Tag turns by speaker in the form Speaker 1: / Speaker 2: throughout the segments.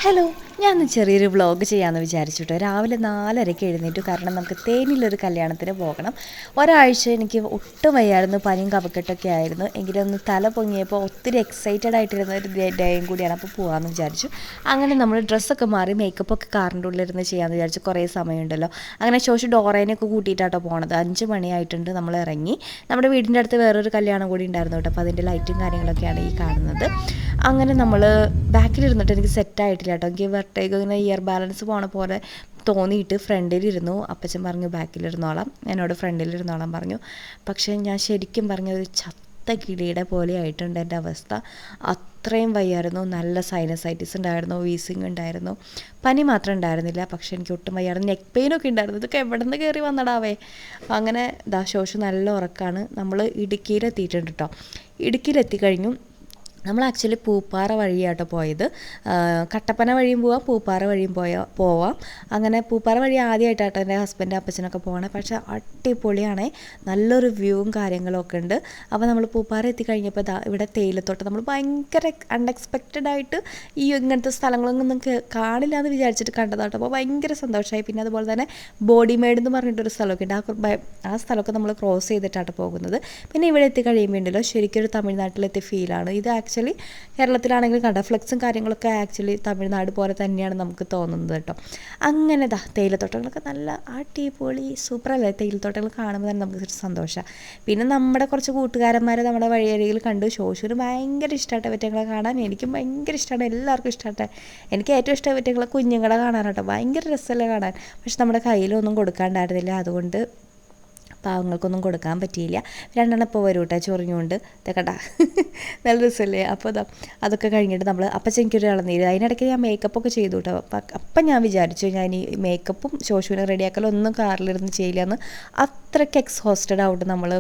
Speaker 1: Hello, ഞാനൊന്ന് ചെറിയൊരു vlog ചെയ്യാമെന്ന് വിചാരിച്ചിട്ട് രാവിലെ 4:30 എഴുന്നേറ്റു. കാരണം നമുക്ക് തേനിയിലൊരു കല്യാണത്തിന് പോകണം. ഒരാഴ്ച എനിക്ക് ഒട്ടും വയ്യായിരുന്നു, പനിയും കഫക്കെട്ടൊക്കെ ആയിരുന്നു. എങ്കിലും ഒന്ന് തല പൊങ്ങിയപ്പോൾ ഒത്തിരി എക്സൈറ്റഡ് ആയിട്ടിരുന്ന ഒരു ഡേയും കൂടിയാണ്. അപ്പോൾ പോകാമെന്ന് വിചാരിച്ചു. അങ്ങനെ നമ്മൾ ഡ്രസ്സൊക്കെ മാറി മേക്കപ്പൊക്കെ കാറിൻ്റെ ഉള്ളിലിരുന്ന് ചെയ്യാമെന്ന് വിചാരിച്ചു. കുറേ സമയമുണ്ടല്ലോ. അങ്ങനെ ഡോറേനെയൊക്കെ കൂട്ടിയിട്ടാട്ടോ പോണത്. 5 മണിയായിട്ടുണ്ട്. നമ്മൾ ഇറങ്ങി. നമ്മുടെ വീടിൻ്റെ അടുത്ത് വേറൊരു കല്യാണം കൂടി ഉണ്ടായിരുന്നു കേട്ടോ. അപ്പോൾ അതിൻ്റെ ലൈറ്റും കാര്യങ്ങളൊക്കെയാണ് ഈ കാണുന്നത്. അങ്ങനെ നമ്മൾ ബാക്കിലിരുന്നിട്ട് എനിക്ക് സെറ്റായിട്ടില്ല കേട്ടോ. എനിക്ക് വെർട്ടേജ് ഇങ്ങനെ ഇയർ ബാലൻസ് പോണ പോലെ തോന്നിയിട്ട് ഫ്രണ്ടിലിരുന്നു. അപ്പച്ചൻ പറഞ്ഞു ബാക്കിലിരുന്നോളാം, എന്നോട് ഫ്രണ്ടിലിരുന്നോളാം പറഞ്ഞു. പക്ഷേ ഞാൻ ശരിക്കും പറഞ്ഞൊരു ചത്ത കിളിയുടെ പോലെ ആയിട്ടുണ്ട് എൻ്റെ അവസ്ഥ. അത്രയും വയ്യായിരുന്നു. നല്ല സൈനസൈറ്റിസ് ഉണ്ടായിരുന്നു, വീസിങ് ഉണ്ടായിരുന്നു, പനി മാത്രം ഉണ്ടായിരുന്നില്ല. പക്ഷേ എനിക്ക് ഒട്ടും വയ്യായിരുന്നു, നെക്ക് പെയിനൊക്കെ ഉണ്ടായിരുന്നു. ഇതൊക്കെ എവിടെ നിന്ന് കയറി വന്നടാവേ. അങ്ങനെ നല്ല ഉറക്കമാണ്. നമ്മൾ ഇടുക്കിയിലെത്തിയിട്ടുണ്ട് കേട്ടോ. ഇടുക്കിയിലെത്തിക്കഴിഞ്ഞു. നമ്മൾ ആക്ച്വലി പൂപ്പാറ വഴിയാട്ടോ പോയത്. കട്ടപ്പന വഴിയും പോവാം, പൂപ്പാറ വഴിയും പോവാം. അങ്ങനെ പൂപ്പാറ വഴി ആദ്യമായിട്ടാട്ടോ എൻ്റെ ഹസ്ബൻഡ് അപ്പച്ചനൊക്കെ പോകണേ. പക്ഷേ അടിപൊളിയാണേ, നല്ലൊരു വ്യൂവും കാര്യങ്ങളൊക്കെ ഉണ്ട്. അപ്പോൾ നമ്മൾ പൂപ്പാറ എത്തിക്കഴിഞ്ഞപ്പോൾ ഇവിടെ തേയിലത്തോട്ടം. നമ്മൾ ഭയങ്കര അൺഎക്സ്പെക്റ്റഡ് ആയിട്ട് ഈ ഇങ്ങനത്തെ സ്ഥലങ്ങളൊന്നും കാണില്ല എന്ന് വിചാരിച്ചിട്ട് കണ്ടതാട്ടോ. അപ്പോൾ ഭയങ്കര സന്തോഷമായി. പിന്നെ അതുപോലെ തന്നെ ബോഡിമേഡ് എന്ന് പറഞ്ഞിട്ടൊരു സ്ഥലമൊക്കെ ഉണ്ട്. ആ സ്ഥലമൊക്കെ നമ്മൾ ക്രോസ് ചെയ്തിട്ടാണ് പോകുന്നത്. പിന്നെ ഇവിടെ എത്തിക്കഴിയുമ്പോൾ ഉണ്ടല്ലോ ശരിക്കും ഒരു തമിഴ്നാട്ടിലെത്തിയ ഫീലാണ്. ഇത് ആക്ച്വലി കേരളത്തിലാണെങ്കിൽ കണ്ട ഫ്ലെക്സും കാര്യങ്ങളൊക്കെ ആക്ച്വലി തമിഴ്നാട് പോലെ തന്നെയാണ് നമുക്ക് തോന്നുന്നത് കേട്ടോ. അങ്ങനെ തേയിലത്തോട്ടങ്ങളൊക്കെ നല്ല അടിപൊളി സൂപ്പറല്ലേ. തേയിലത്തോട്ടങ്ങൾ കാണുമ്പോൾ തന്നെ നമുക്ക് സന്തോഷമാണ്. പിന്നെ നമ്മുടെ കുറച്ച് കൂട്ടുകാരന്മാരെ നമ്മുടെ വഴിയരികിൽ കണ്ടു. ശോശുവിന് ഭയങ്കര ഇഷ്ടമായിട്ട് പറ്റങ്ങളെ കാണാൻ. എനിക്കും ഭയങ്കര ഇഷ്ടമാണ്, എല്ലാവർക്കും ഇഷ്ടമായിട്ട്. എനിക്ക് ഏറ്റവും ഇഷ്ടം പറ്റങ്ങളെ കുഞ്ഞുങ്ങളെ കാണാനാട്ടോ. ഭയങ്കര രസമല്ലേ കാണാൻ. പക്ഷെ നമ്മുടെ കയ്യിലൊന്നും കൊടുക്കാണ്ടായിരുന്നില്ല, അതുകൊണ്ട് പാവങ്ങൾക്കൊന്നും കൊടുക്കാൻ പറ്റിയില്ല. 2 ഇപ്പോൾ വരും കേട്ടോ ചൊറിഞ്ഞുകൊണ്ട്. ഇതൊക്കെ നല്ല രസമല്ലേ. അപ്പോൾ അതൊക്കെ കഴിഞ്ഞിട്ട് നമ്മൾ എനിക്കൊരു ഇളനീര്. അതിനിടയ്ക്ക് ഞാൻ മേക്കപ്പൊക്കെ ചെയ്തു കേട്ടോ. അപ്പം ഞാൻ വിചാരിച്ചു ഞാൻ ഈ മേക്കപ്പും ശോശുവിനെ റെഡിയാക്കലും ഒന്നും കാറിലിരുന്ന് ചെയ്യില്ല എന്ന്. അത്രയ്ക്ക് എക്സോസ്റ്റഡ് ആവുണ്ട് നമ്മൾ.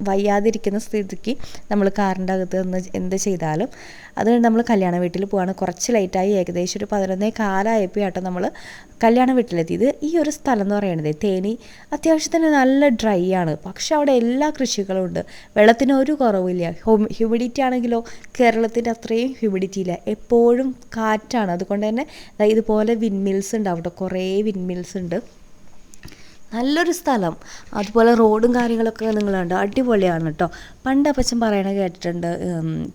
Speaker 1: വയ്യാതിരിക്കുന്ന സ്ഥിതിക്ക് നമ്മൾ കാറിൻ്റെ അകത്ത് നിന്ന് എന്ത് ചെയ്താലും. അത് നമ്മൾ കല്യാണ വീട്ടിൽ പോവാണ്. കുറച്ച് ലേറ്റായി, ഏകദേശം ഒരു 11:15 ആട്ടോ നമ്മൾ കല്യാണ വീട്ടിലെത്തിയത്. ഈ ഒരു സ്ഥലം എന്ന് പറയുന്നത് തേനി അത്യാവശ്യത്തിന് നല്ല ഡ്രൈ ആണ്. പക്ഷെ അവിടെ എല്ലാ കൃഷികളും ഉണ്ട്, വെള്ളത്തിന് ഒരു കുറവില്ല. ഹ്യൂമിഡിറ്റി ആണെങ്കിലോ കേരളത്തിൻ്റെ അത്രയും ഹ്യൂമിഡിറ്റി ഇല്ല, എപ്പോഴും കാറ്റാണ്. അതുകൊണ്ട് തന്നെ ഇതുപോലെ വിൻമിൽസ് ഉണ്ട് അവിടെ, കുറേ വിൻമിൽസ് ഉണ്ട്. നല്ലൊരു സ്ഥലം. അതുപോലെ റോഡും കാര്യങ്ങളൊക്കെ നിങ്ങൾ കണ്ടോ, അടിപൊളിയാണ് കേട്ടോ. പണ്ട് അപ്പച്ചൻ പറയണത് കേട്ടിട്ടുണ്ട്,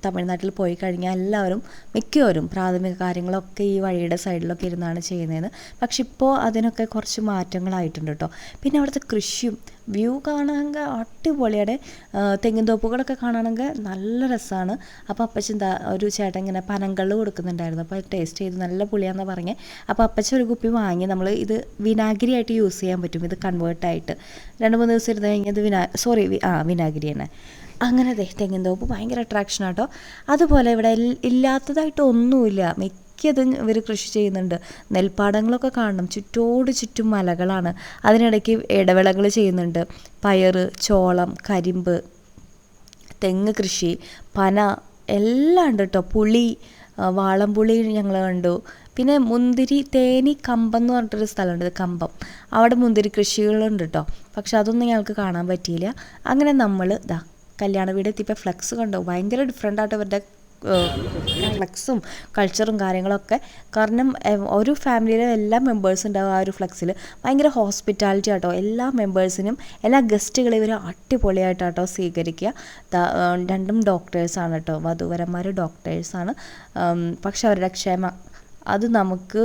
Speaker 1: തമിഴ്നാട്ടിൽ പോയി കഴിഞ്ഞാൽ എല്ലാവരും മിക്കവരും പ്രാഥമിക കാര്യങ്ങളൊക്കെ ഈ വഴിയുടെ സൈഡിലൊക്കെ ഇരുന്നാണ് ചെയ്യുന്നതെന്ന്. പക്ഷെ ഇപ്പോൾ അതിനൊക്കെ കുറച്ച് മാറ്റങ്ങളായിട്ടുണ്ട് കേട്ടോ. പിന്നെ അവിടുത്തെ കൃഷിയും വ്യൂ കാണാമെങ്കിൽ അടിപൊളിയാണ്. തെങ്ങിൻ തോപ്പുകളൊക്കെ കാണണമെങ്കിൽ നല്ല രസമാണ്. അപ്പോൾ അപ്പച്ചൻ ഒരു ചേട്ടൻ ഇങ്ങനെ പനങ്കള്ള് കൊടുക്കുന്നുണ്ടായിരുന്നു. അപ്പോൾ ടേസ്റ്റ് ചെയ്ത് നല്ല പുളിയാണെന്ന് പറഞ്ഞ്. അപ്പോൾ അപ്പച്ചൻ ഒരു കുപ്പി വാങ്ങി. നമ്മൾ ഇത് വിനാഗിരി ആയിട്ട് യൂസ് ചെയ്യാൻ പറ്റും. ഇത് കൺവേർട്ടായിട്ട് 2-3 ദിവസം ഇരുന്ന് കഴിഞ്ഞാൽ ഇത് വിനാഗിരി തന്നെ. അങ്ങനെ തെങ്ങിൻ തോപ്പ് ഭയങ്കര അട്രാക്ഷനാണ് കേട്ടോ. അതുപോലെ ഇവിടെ ഇല്ലാത്തതായിട്ട് ഒന്നുമില്ല. മിക്കതും ഇവർ കൃഷി ചെയ്യുന്നുണ്ട്. നെൽപ്പാടങ്ങളൊക്കെ കാണണം, ചുറ്റും മലകളാണ്. അതിനിടയ്ക്ക് ഇടവിളകൾ ചെയ്യുന്നുണ്ട്. പയറ്, ചോളം, കരിമ്പ്, തെങ്ങ് കൃഷി, പന എല്ലാം ഉണ്ട് കേട്ടോ. പുളി, വാളംപുളി ഞങ്ങൾ കണ്ടു. പിന്നെ മുന്തിരി, തേനി കമ്പം എന്ന് പറഞ്ഞിട്ടൊരു സ്ഥലമുണ്ട്, കമ്പം. അവിടെ മുന്തിരി കൃഷികളുണ്ട് കേട്ടോ. പക്ഷെ അതൊന്നും ഞങ്ങൾക്ക് കാണാൻ പറ്റിയില്ല. അങ്ങനെ നമ്മൾ കല്യാണ വീട് എത്തിയപ്പോൾ ഫ്ലെക്സ് കണ്ടോ, ഭയങ്കര ഡിഫറെൻ്റ് ആയിട്ട് ഇവരുടെ ഫ്ലെക്സും കൾച്ചറും കാര്യങ്ങളൊക്കെ. കാരണം ഒരു ഫാമിലിയിലെ എല്ലാ മെമ്പേഴ്സും ഉണ്ടാവും ആ ഒരു ഫ്ലെക്സിൽ. ഭയങ്കര ഹോസ്പിറ്റാലിറ്റി ആട്ടോ. എല്ലാ മെമ്പേഴ്സിനും എല്ലാ ഗസ്റ്റുകളെ ഇവർ അടിപൊളിയായിട്ടാട്ടോ സ്വീകരിക്കുക. 2 ഡോക്ടേഴ്സാണ് കേട്ടോ, വധൂവരന്മാർ ഡോക്ടേഴ്സാണ്. പക്ഷെ അവരുടെ ക്ഷമ അത് നമുക്ക്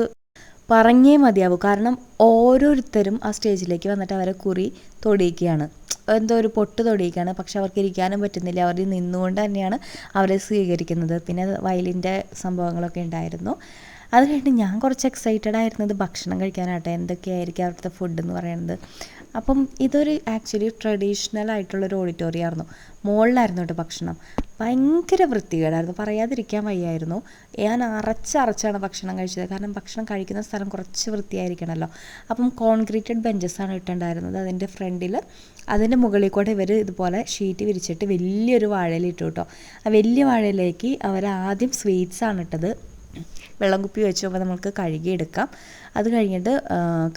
Speaker 1: പറഞ്ഞേ മതിയാവും. കാരണം ഓരോരുത്തരും ആ സ്റ്റേജിലേക്ക് വന്നിട്ട് അവരെ കുറി തൊടിയിക്കുകയാണ്, എന്തോ ഒരു പൊട്ട് തൊടിയിക്കുകയാണ്. പക്ഷെ അവർക്ക് ഇരിക്കാനും പറ്റുന്നില്ല, അവർ നിന്നുകൊണ്ട് തന്നെയാണ് അവരെ സ്വീകരിക്കുന്നത്. പിന്നെ വയലിൻ്റെ സംഭവങ്ങളൊക്കെ ഉണ്ടായിരുന്നു. അത് കഴിഞ്ഞിട്ട് ഞാൻ കുറച്ച് എക്സൈറ്റഡ് ആയിരുന്നത് ഭക്ഷണം കഴിക്കാനാട്ടെ. എന്തൊക്കെയായിരിക്കും അവിടുത്തെ ഫുഡ് എന്ന് പറയുന്നത്. അപ്പം ഇതൊരു ആക്ച്വലി ട്രഡീഷണൽ ആയിട്ടുള്ളൊരു ഓഡിറ്റോറിയം ആയിരുന്നു. മുകളിലായിരുന്നു കേട്ടോ ഭക്ഷണം. ഭയങ്കര വൃത്തികേടായിരുന്നു, പറയാതിരിക്കാൻ വയ്യായിരുന്നു. ഞാൻ അരച്ചാണ് ഭക്ഷണം കഴിച്ചത്. കാരണം ഭക്ഷണം കഴിക്കുന്ന സ്ഥലം കുറച്ച് വൃത്തിയായിരിക്കണമല്ലോ. അപ്പം കോൺക്രീറ്റഡ് ബെഞ്ചസാണ് ഇട്ടുണ്ടായിരുന്നത് അതിൻ്റെ ഫ്രണ്ടിൽ. അതിൻ്റെ മുകളിൽ കൂടെ ഇവർ ഇതുപോലെ ഷീറ്റ് വിരിച്ചിട്ട് വലിയൊരു വാഴയില ഇട്ടു കേട്ടോ. ആ വലിയ വാഴയിലേക്ക് അവർ ആദ്യം സ്വീറ്റ്സാണ് ഇട്ടത്. വെള്ളം കുപ്പി വെച്ച് നമുക്ക് കഴുകിയെടുക്കാം. അത് കഴിഞ്ഞിട്ട്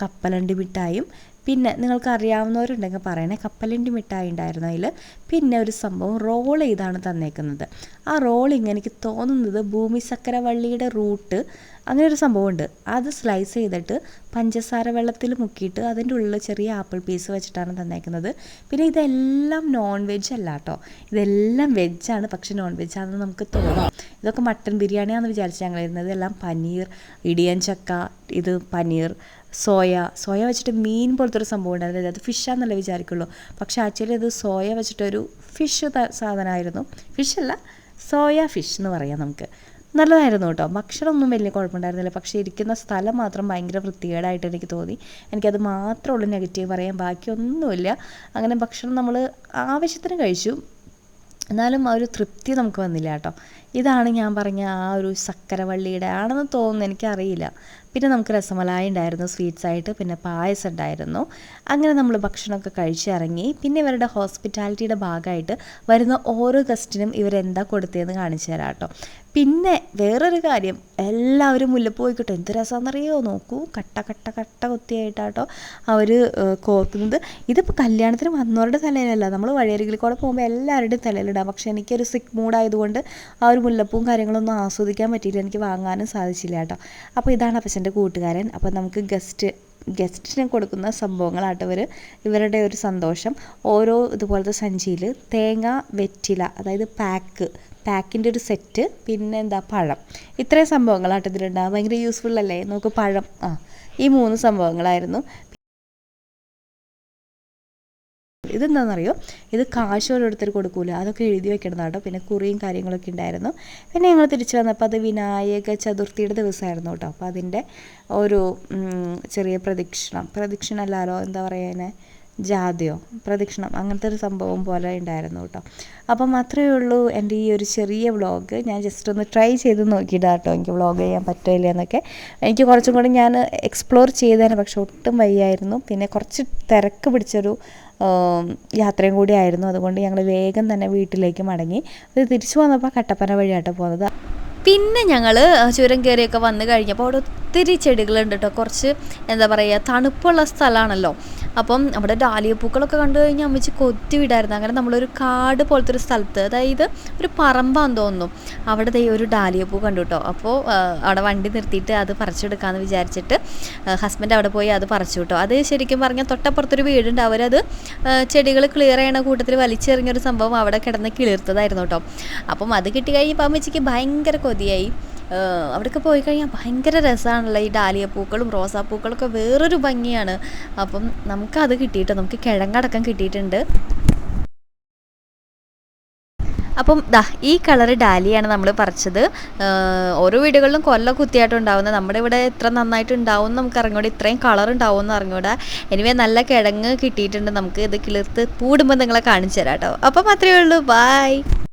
Speaker 1: കപ്പലണ്ടി മിഠായും പിന്നെ നിങ്ങൾക്ക് അറിയാവുന്നവരുണ്ടെങ്കിൽ പറയണേ, കപ്പലണ്ടി മിഠായി ഉണ്ടായിരുന്നു അതിൽ. പിന്നെ ഒരു സംഭവം റോൾ ചെയ്താണ് തന്നേക്കുന്നത്. ആ റോളിങ് എനിക്ക് തോന്നുന്നത് ഭൂമിശർക്കരവള്ളിയുടെ റൂട്ട് അങ്ങനെ ഒരു സംഭവമുണ്ട്. അത് സ്ലൈസ് ചെയ്തിട്ട് പഞ്ചസാര വെള്ളത്തിൽ മുക്കിയിട്ട് അതിൻ്റെ ഉള്ളിൽ ചെറിയ ആപ്പിൾ പീസ് വെച്ചിട്ടാണ് തന്നേക്കുന്നത്. പിന്നെ ഇതെല്ലാം നോൺ വെജ് അല്ല കേട്ടോ, ഇതെല്ലാം വെജാണ്, പക്ഷെ നോൺ വെജാണെന്ന് നമുക്ക് തോന്നും. ഇതൊക്കെ മട്ടൻ ബിരിയാണിയാണെന്ന് വിചാരിച്ച് ഞങ്ങൾ ഇരുന്നത്. ഇതെല്ലാം പനീർ, ഇടിയൻ ചക്ക, ഇത് പനീർ, സോയ വെച്ചിട്ട് മീൻ പോലത്തെ ഒരു സംഭവം ഉണ്ടായിരുന്നില്ല, അത് ഫിഷാന്നല്ലേ വിചാരിക്കുള്ളൂ. പക്ഷേ ആക്ച്വലി അത് സോയ വെച്ചിട്ടൊരു ഫിഷ് സാധനമായിരുന്നു. ഫിഷല്ല, സോയ ഫിഷ് എന്ന് പറയാം നമുക്ക്. നല്ലതായിരുന്നു കേട്ടോ. ഭക്ഷണമൊന്നും വലിയ കുഴപ്പമുണ്ടായിരുന്നില്ല, പക്ഷേ ഇരിക്കുന്ന സ്ഥലം മാത്രം ഭയങ്കര വൃത്തികേടായിട്ട് എനിക്ക് തോന്നി. എനിക്കത് മാത്രമുള്ളൂ നെഗറ്റീവ് പറയാൻ, ബാക്കിയൊന്നുമില്ല. അങ്ങനെ ഭക്ഷണം നമ്മൾ ആവശ്യത്തിന് കഴിച്ചു, എന്നാലും ആ ഒരു തൃപ്തി നമുക്ക് വന്നില്ല കേട്ടോ. ഇതാണ് ഞാൻ പറഞ്ഞ ആ ഒരു ശർക്കരവള്ളിയുടെ ആണെന്ന് തോന്നുന്നു, എനിക്കറിയില്ല. പിന്നെ നമുക്ക് രസമലായി ഉണ്ടായിരുന്നു സ്വീറ്റ്സായിട്ട്, പിന്നെ പായസം ഉണ്ടായിരുന്നു. അങ്ങനെ നമ്മൾ ഭക്ഷണമൊക്കെ കഴിച്ചിറങ്ങി. പിന്നെ ഇവരുടെ ഹോസ്പിറ്റാലിറ്റിയുടെ ഭാഗമായിട്ട് വരുന്ന ഓരോ ഗസ്റ്റിനും ഇവരെന്താ കൊടുത്തതെന്ന് കാണിച്ചു തരാം കേട്ടോ. പിന്നെ വേറൊരു കാര്യം, എല്ലാവരും മുല്ലപ്പൂ പോയിക്കോട്ടെ, എന്ത് രസമാണെന്നറിയോ, നോക്കൂ, കട്ട കട്ട കട്ട കൊത്തിയായിട്ടാട്ടോ അവർ കോർക്കുന്നത്. ഇതിപ്പോൾ കല്യാണത്തിന് വന്നവരുടെ തലയിലല്ല, നമ്മൾ വഴിയരികിൽ കൂടെ പോകുമ്പോൾ എല്ലാവരുടെയും തലയിലിടാം. പക്ഷേ എനിക്കൊരു സിക്ക് മൂഡായതുകൊണ്ട് ആ ഒരു മുല്ലപ്പൂവും കാര്യങ്ങളൊന്നും ആസ്വദിക്കാൻ പറ്റിയില്ല, എനിക്ക് വാങ്ങാനും സാധിച്ചില്ല കേട്ടോ. അപ്പോൾ ഇതാണ് അപ്പച്ചൻ്റെ കൂട്ടുകാരൻ. അപ്പോൾ നമുക്ക് ഗസ്റ്റിന് കൊടുക്കുന്ന സംഭവങ്ങളാട്ടോ ഇവരുടെ ഒരു സന്തോഷം. ഓരോ ഇതുപോലത്തെ സഞ്ചിയിൽ തേങ്ങ, വെറ്റില, അതായത് പാക്കിൻ്റെ ഒരു സെറ്റ്, പിന്നെ പഴം, ഇത്രയും സംഭവങ്ങളാട്ടോ ഇതിലുണ്ടാകും. ഭയങ്കര യൂസ്ഫുൾ അല്ലേ, നമുക്ക് പഴം, ഈ 3 സംഭവങ്ങളായിരുന്നു. ഇതെന്താണെന്നറിയോ, ഇത് കാശ് ഓരോരുത്തർ കൊടുക്കൂല, അതൊക്കെ എഴുതി വെക്കണം കേട്ടോ. പിന്നെ കുറിയും കാര്യങ്ങളൊക്കെ ഉണ്ടായിരുന്നു. പിന്നെ ഞങ്ങൾ തിരിച്ചു വന്നപ്പോൾ അത് വിനായക ചതുർത്ഥിയുടെ ദിവസമായിരുന്നു കേട്ടോ. അപ്പോൾ അതിൻ്റെ ഒരു ചെറിയ പ്രദക്ഷിണം അല്ലാലോ, എന്താ പറയുക, ജാഥയോ പ്രദക്ഷിണം, അങ്ങനത്തെ ഒരു സംഭവം പോലെ ഉണ്ടായിരുന്നു കേട്ടോ. അപ്പം അത്രയേ ഉള്ളൂ എൻ്റെ ഈ ഒരു ചെറിയ വ്ളോഗ്. ഞാൻ ജസ്റ്റ് ഒന്ന് ട്രൈ ചെയ്ത് നോക്കിയിട്ടാണ് കേട്ടോ എനിക്ക് വ്ളോഗ് ചെയ്യാൻ പറ്റില്ല എന്നൊക്കെ. എനിക്ക് കുറച്ചും കൂടി ഞാൻ എക്സ്പ്ലോർ ചെയ്തേനെ, പക്ഷെ ഒട്ടും വയ്യായിരുന്നു. പിന്നെ കുറച്ച് തിരക്ക് പിടിച്ചൊരു യാത്രയും കൂടി ആയിരുന്നു. അതുകൊണ്ട് ഞങ്ങൾ വേഗം തന്നെ വീട്ടിലേക്ക് മടങ്ങി. അത് തിരിച്ചു വന്നപ്പോൾ കട്ടപ്പന വഴിയാട്ടോ പോകുന്നത്. പിന്നെ ഞങ്ങൾ ചുരം കയറിയൊക്കെ വന്നു കഴിഞ്ഞപ്പോൾ അവിടെ ഒത്തിരി ചെടികളുണ്ട് കേട്ടോ. കുറച്ച് എന്താ പറയുക, തണുപ്പുള്ള സ്ഥലമാണല്ലോ. അപ്പം അവിടെ ഡാലിയ പൂക്കളൊക്കെ കണ്ടു കഴിഞ്ഞാൽ അമ്മച്ചി കൊത്തി വിടായിരുന്നു. അങ്ങനെ നമ്മളൊരു കാട് പോലത്തെ ഒരു സ്ഥലത്ത്, അതായത് ഒരു പറമ്പാന്ന് തോന്നുന്നു, അവിടെ ഒരു ഡാലിയ പൂ കണ്ടു കേട്ടോ. അപ്പോൾ അവിടെ വണ്ടി നിർത്തിയിട്ട് അത് പറിച്ചെടുക്കാമെന്ന് വിചാരിച്ചിട്ട് ഹസ്ബൻഡ് അവിടെ പോയി അത് പറിച്ചു കേട്ടോ. അത് ശരിക്കും പറഞ്ഞാൽ തൊട്ടപ്പുറത്തൊരു വീടുണ്ട്, അവരത് ചെടികൾ ക്ലിയർ ചെയ്യണ കൂട്ടത്തിൽ വലിച്ചെറിഞ്ഞൊരു സംഭവം അവിടെ കിടന്ന് കിളിർത്തതായിരുന്നു കേട്ടോ. അപ്പം അത് കിട്ടി കഴിഞ്ഞപ്പോൾ അമ്മച്ചിക്ക് ഭയങ്കര കൊതിയായി. അവിടെയൊക്കെ പോയി കഴിഞ്ഞാൽ ഭയങ്കര രസമാണല്ലോ, ഈ ഡാലിയ പൂക്കളും റോസാപ്പൂക്കളൊക്കെ വേറൊരു ഭംഗിയാണ്. അപ്പം നമുക്കത് കിട്ടിയിട്ടോ, നമുക്ക് കിഴങ്ങടക്കം കിട്ടിയിട്ടുണ്ട്. അപ്പം ഈ കളറ് ഡാലിയാണ് നമ്മൾ പറിച്ചത്. ഓരോ വീടുകളിലും കൊല്ല കുത്തിയായിട്ടുണ്ടാവുന്നത്, നമ്മുടെ ഇവിടെ എത്ര നന്നായിട്ട് ഉണ്ടാവും എന്ന് നമുക്ക് അറിഞ്ഞൂടെ, ഇത്രയും കളർ ഉണ്ടാവും എന്ന് അറിഞ്ഞൂടാ. എനിവേ നല്ല കിഴങ്ങ് കിട്ടിയിട്ടുണ്ട്. നമുക്ക് ഇത് കിളിർത്ത് പൂടുമ്പോൾ നിങ്ങളെ കാണിച്ചു തരാം കേട്ടോ. അപ്പം അത്രയേ ഉള്ളൂ, ബൈ.